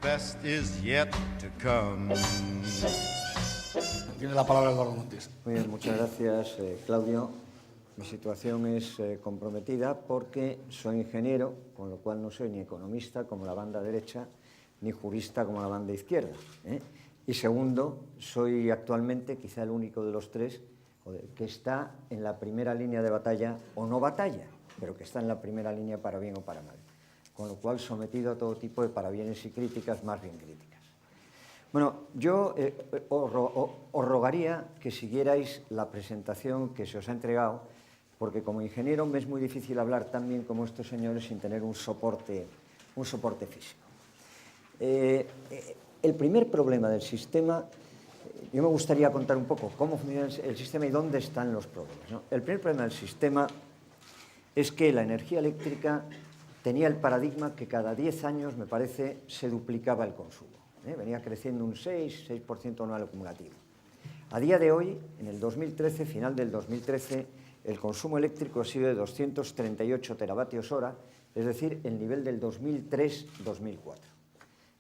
best is yet to come. Tiene la palabra Eduardo Montes. Muy bien, muchas gracias, Claudio. Mi situación es comprometida porque soy ingeniero, con lo cual no soy ni economista como la banda derecha, ni jurista como la banda izquierda. Y segundo, soy actualmente quizá el único de los tres que está en la primera línea de batalla, o no batalla, pero que está en la primera línea para bien o para mal. Con lo cual sometido a todo tipo de parabienes y críticas, más bien críticas. Bueno, yo os rogaría que siguierais la presentación que se os ha entregado, porque como ingeniero me es muy difícil hablar tan bien como estos señores sin tener un soporte físico. El primer problema del sistema, yo me gustaría contar un poco cómo funciona el sistema y dónde están los problemas, ¿no? El primer problema del sistema es que la energía eléctrica tenía el paradigma que cada 10 años, me parece, se duplicaba el consumo. Venía creciendo un 6% anual acumulativo. A día de hoy, en el 2013, final del 2013, el consumo eléctrico ha sido de 238 teravatios hora, es decir, el nivel del 2003-2004.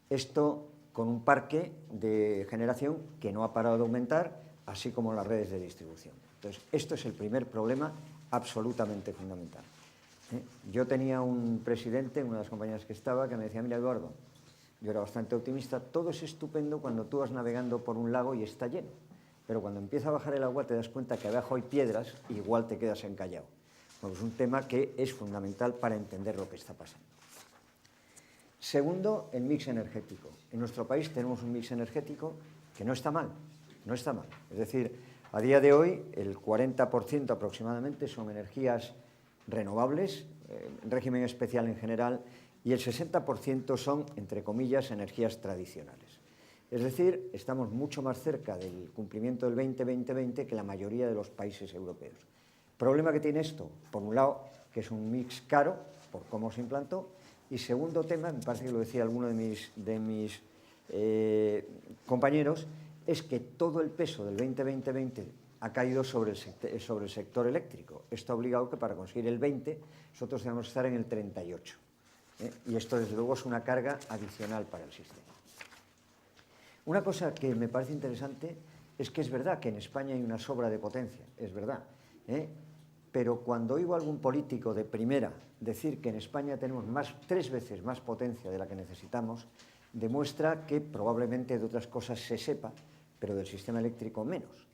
Esto con un parque de generación que no ha parado de aumentar, así como las redes de distribución. Entonces, esto es el primer problema absolutamente fundamental. Yo tenía un presidente, una de las compañías que estaba, que me decía: mira, Eduardo, yo era bastante optimista, todo es estupendo cuando tú vas navegando por un lago y está lleno, pero cuando empieza a bajar el agua te das cuenta que abajo hay piedras y igual te quedas encallado. Bueno, es un tema que es fundamental para entender lo que está pasando. Segundo, el mix energético. En nuestro país tenemos un mix energético que no está mal, no está mal. Es decir, a día de hoy el 40% aproximadamente son energías renovables, en régimen especial en general, y el 60% son, entre comillas, energías tradicionales. Es decir, estamos mucho más cerca del cumplimiento del 20-20-20 que la mayoría de los países europeos. ¿Problema que tiene esto? Por un lado, que es un mix caro, por cómo se implantó, y segundo tema, me parece que lo decía alguno de mis compañeros, es que todo el peso del 20-20-20 ha caído sobre el sector eléctrico. Esto ha obligado que para conseguir el 20 nosotros tenemos que estar en el 38. Y esto, desde luego, es una carga adicional para el sistema. Una cosa que me parece interesante es que es verdad que en España hay una sobra de potencia, es verdad, pero cuando oigo a algún político de primera decir que en España tenemos 3 veces más potencia de la que necesitamos, demuestra que probablemente de otras cosas se sepa, pero del sistema eléctrico menos.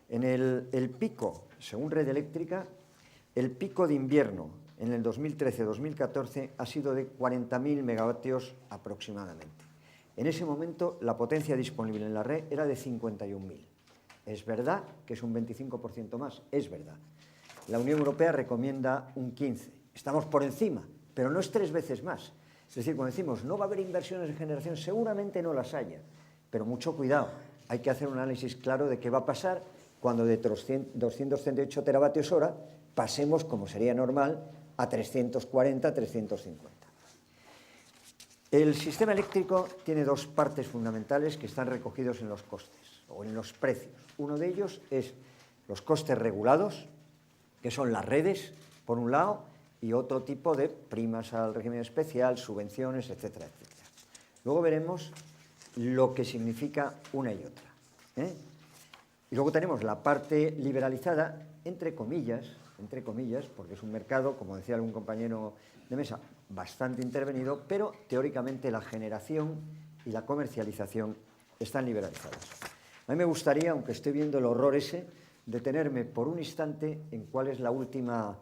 En el pico, según Red Eléctrica, el pico de invierno en el 2013-2014 ha sido de 40.000 megavatios aproximadamente. En ese momento la potencia disponible en la red era de 51.000. Es verdad que es un 25% más, es verdad. La Unión Europea recomienda un 15%. Estamos por encima, pero no es 3 veces más. Es decir, cuando decimos no va a haber inversiones en generación, seguramente no las haya, pero mucho cuidado. Hay que hacer un análisis claro de qué va a pasar cuando de 238 teravatios hora pasemos, como sería normal, a 340, 350. El sistema eléctrico tiene 2 partes fundamentales que están recogidos en los costes o en los precios. Uno de ellos es los costes regulados, que son las redes, por un lado, y otro tipo de primas al régimen especial, subvenciones, etcétera, etcétera. Luego veremos lo que significa una y otra. Y luego tenemos la parte liberalizada, entre comillas, porque es un mercado, como decía algún compañero de mesa, bastante intervenido, pero teóricamente la generación y la comercialización están liberalizadas. A mí me gustaría, aunque estoy viendo el horror ese, detenerme por un instante en cuál es la última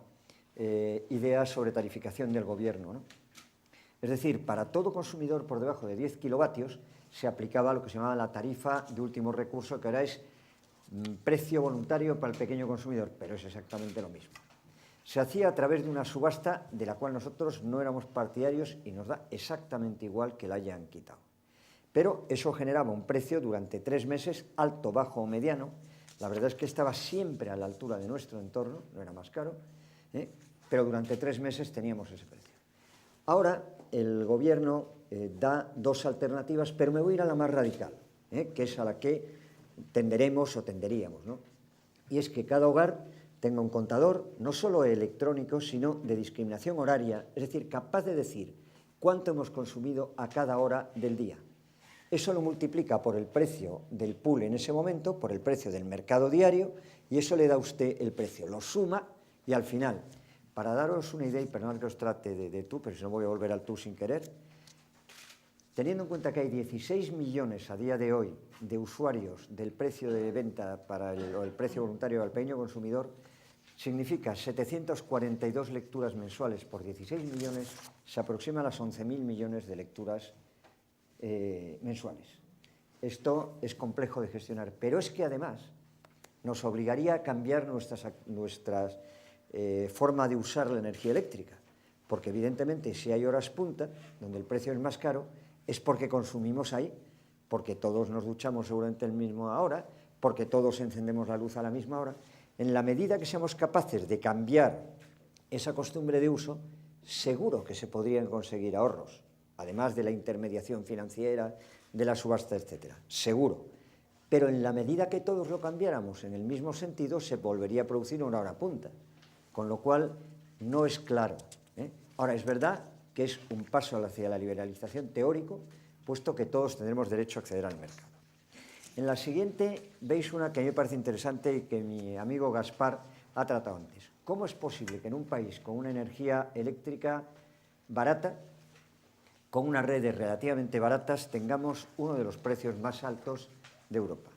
idea sobre tarificación del gobierno, ¿no? Es decir, para todo consumidor por debajo de 10 kilovatios se aplicaba lo que se llamaba la tarifa de último recurso, que ahora es precio voluntario para el pequeño consumidor, pero es exactamente lo mismo. Se hacía a través de una subasta de la cual nosotros no éramos partidarios y nos da exactamente igual que la hayan quitado. Pero eso generaba un precio durante 3 meses, alto, bajo o mediano. La verdad es que estaba siempre a la altura de nuestro entorno, no era más caro, pero durante 3 meses teníamos ese precio. Ahora el gobierno da 2 alternativas, pero me voy a ir a la más radical, que es a la que tenderíamos, ¿no? Y es que cada hogar tenga un contador, no solo electrónico, sino de discriminación horaria, es decir, capaz de decir cuánto hemos consumido a cada hora del día. eso lo multiplica por el precio del pool en ese momento, por el precio del mercado diario, y eso le da a usted el precio. Lo suma y al final, para daros una idea, y perdón que os trate de tú, pero si no voy a volver al tú sin querer, teniendo en cuenta que hay 16 millones a día de hoy de usuarios del precio de venta o el precio voluntario al pequeño consumidor, significa 742 lecturas mensuales por 16 millones, se aproxima a las 11.000 millones de lecturas mensuales. Esto es complejo de gestionar, pero es que además nos obligaría a cambiar nuestra forma de usar la energía eléctrica, porque evidentemente si hay horas punta, donde el precio es más caro, es porque consumimos ahí, porque todos nos duchamos seguramente a la misma hora, porque todos encendemos la luz a la misma hora. En la medida que seamos capaces de cambiar esa costumbre de uso, seguro que se podrían conseguir ahorros, además de la intermediación financiera, de la subasta, etcétera, seguro. Pero en la medida que todos lo cambiáramos en el mismo sentido, se volvería a producir una hora punta, con lo cual no es claro, ¿eh? Ahora, es verdad que es un paso hacia la liberalización teórico, puesto que todos tendremos derecho a acceder al mercado. En la siguiente veis una que a mí me parece interesante y que mi amigo Gaspar ha tratado antes. ¿Cómo es posible que en un país con una energía eléctrica barata, con unas redes relativamente baratas, tengamos uno de los precios más altos de Europa?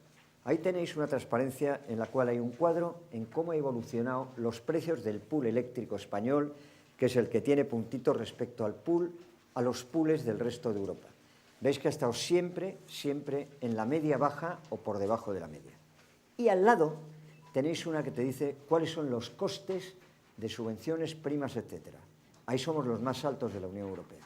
Ahí tenéis una transparencia en la cual hay un cuadro en cómo ha evolucionado los precios del pool eléctrico español, que es el que tiene puntitos respecto al pool, a los pools del resto de Europa. Veis que ha estado siempre en la media baja o por debajo de la media. Y al lado tenéis una que te dice cuáles son los costes de subvenciones, primas, etcétera. Ahí somos los más altos de la Unión Europea.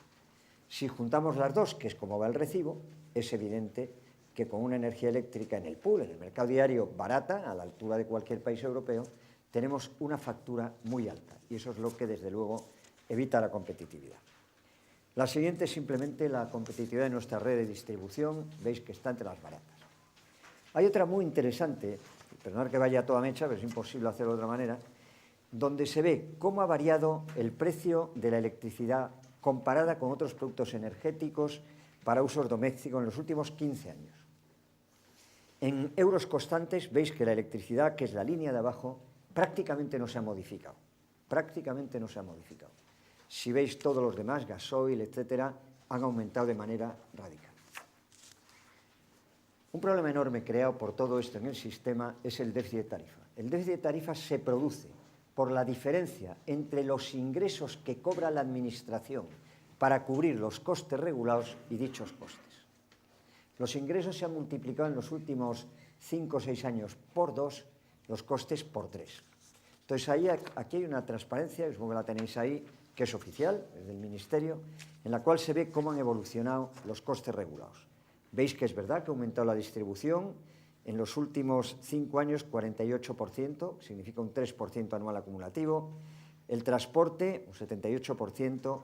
Si juntamos las dos, que es como va el recibo, es evidente que con una energía eléctrica en el pool, en el mercado diario, barata, a la altura de cualquier país europeo, tenemos una factura muy alta. Y eso es lo que, desde luego, evita la competitividad. La siguiente es simplemente la competitividad de nuestra red de distribución. Veis que está entre las baratas. Hay otra muy interesante, perdonad que vaya a toda mecha, pero es imposible hacerlo de otra manera, donde se ve cómo ha variado el precio de la electricidad comparada con otros productos energéticos para usos domésticos en los últimos 15 años. En euros constantes veis que la electricidad, que es la línea de abajo, prácticamente no se ha modificado. Prácticamente no se ha modificado. Si veis todos los demás, gasoil, etcétera, han aumentado de manera radical. Un problema enorme creado por todo esto en el sistema es el déficit de tarifa. El déficit de tarifa se produce por la diferencia entre los ingresos que cobra la Administración para cubrir los costes regulados y dichos costes. Los ingresos se han multiplicado en los últimos 5 o 6 años por 2, los costes por 3. Entonces, aquí hay una transparencia, supongo que la tenéis ahí, que es oficial, es del Ministerio, en la cual se ve cómo han evolucionado los costes regulados. Veis que es verdad que ha aumentado la distribución en los últimos 5 años 48%, significa un 3% anual acumulativo. El transporte, un 78%.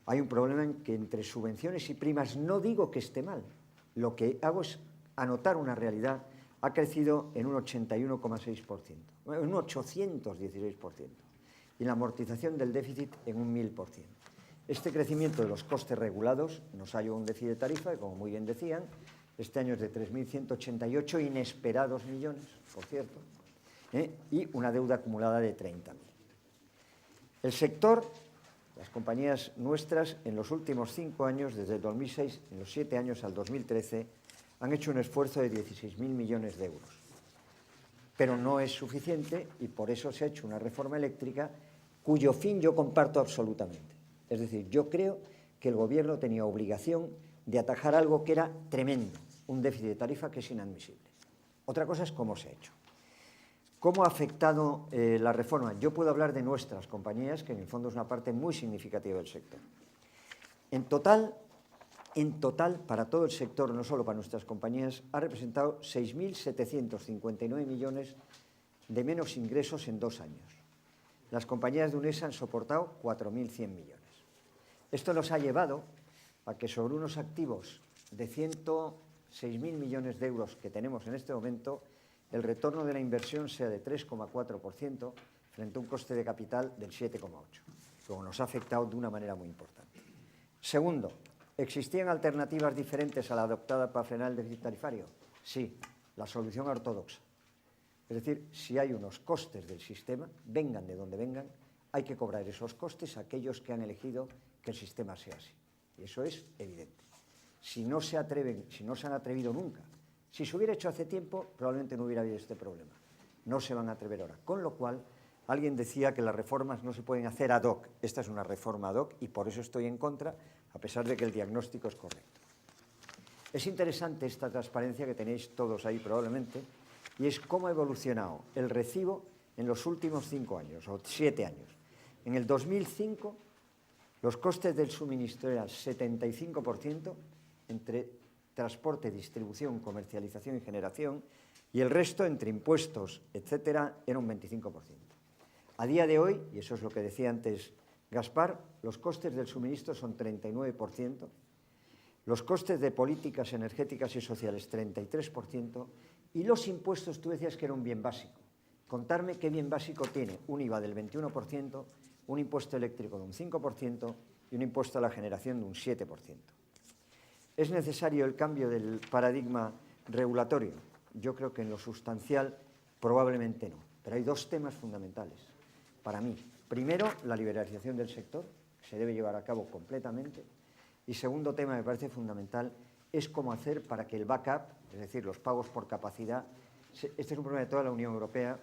Hay un problema en que entre subvenciones y primas, no digo que esté mal, lo que hago es anotar una realidad, ha crecido en un 81,6%, en un 816%, y la amortización del déficit en un 1000%. Este crecimiento de los costes regulados nos ha llevado a un déficit de tarifa, y como muy bien decían, este año es de 3.188 inesperados millones, por cierto, y una deuda acumulada de 30.000. El sector, las compañías nuestras, en los últimos 5 años, desde el 2006, en los 7 años al 2013, han hecho un esfuerzo de 16.000 millones de euros. Pero no es suficiente y por eso se ha hecho una reforma eléctrica cuyo fin yo comparto absolutamente. Es decir, yo creo que el Gobierno tenía obligación de atajar algo que era tremendo, un déficit de tarifa que es inadmisible. Otra cosa es cómo se ha hecho. ¿Cómo ha afectado la reforma? Yo puedo hablar de nuestras compañías, que en el fondo es una parte muy significativa del sector. En total, para todo el sector, no solo para nuestras compañías, ha representado 6.759 millones de menos ingresos en 2 años. Las compañías de UNESA han soportado 4.100 millones. Esto nos ha llevado a que sobre unos activos de 106.000 millones de euros que tenemos en este momento, el retorno de la inversión sea de 3,4% frente a un coste de capital del 7,8%. Luego nos ha afectado de una manera muy importante. Segundo, ¿Existían alternativas diferentes a la adoptada para frenar el déficit tarifario? Sí, la solución ortodoxa. Es decir, si hay unos costes del sistema, vengan de donde vengan, hay que cobrar esos costes a aquellos que han elegido que el sistema sea así. Y eso es evidente. Si no se han atrevido nunca, si se hubiera hecho hace tiempo, probablemente no hubiera habido este problema. No se van a atrever ahora. Con lo cual, alguien decía que las reformas no se pueden hacer ad hoc. Esta es una reforma ad hoc y por eso estoy en contra, a pesar de que el diagnóstico es correcto. Es interesante esta transparencia que tenéis todos ahí probablemente, y es cómo ha evolucionado el recibo en los últimos 5 años, o 7 años. En el 2005, los costes del suministro eran 75% entre transporte, distribución, comercialización y generación, y el resto, entre impuestos, etcétera, era un 25%. A día de hoy, y eso es lo que decía antes Gaspar, los costes del suministro son 39%, los costes de políticas energéticas y sociales 33%, y los impuestos, tú decías que era un bien básico. Contarme qué bien básico tiene un IVA del 21%, un impuesto eléctrico de un 5% y un impuesto a la generación de un 7%. ¿Es necesario el cambio del paradigma regulatorio? Yo creo que en lo sustancial probablemente no, pero hay 2 temas fundamentales para mí. Primero, la liberalización del sector, que se debe llevar a cabo completamente, y segundo tema, me parece fundamental, es cómo hacer para que el backup, es decir, los pagos por capacidad, este es un problema de toda la Unión Europea,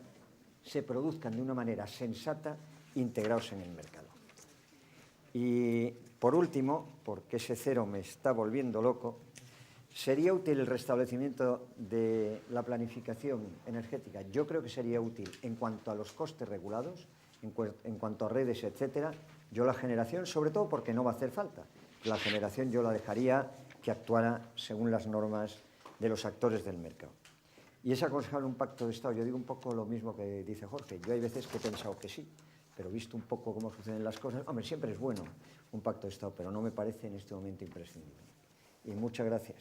se produzcan de una manera sensata, integrados en el mercado. Y, por último, porque ese cero me está volviendo loco, ¿sería útil el restablecimiento de la planificación energética? Yo creo que sería útil en cuanto a los costes regulados, en cuanto a redes, etcétera. Yo la generación, sobre todo porque no va a hacer falta. La generación yo la dejaría que actuara según las normas de los actores del mercado. Y es aconsejable un pacto de Estado. Yo digo un poco lo mismo que dice Jorge. Yo hay veces que he pensado que sí, pero visto un poco cómo suceden las cosas, hombre, siempre es bueno un pacto de Estado, pero no me parece en este momento imprescindible. Y muchas gracias.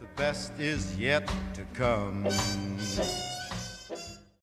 The best is yet to come.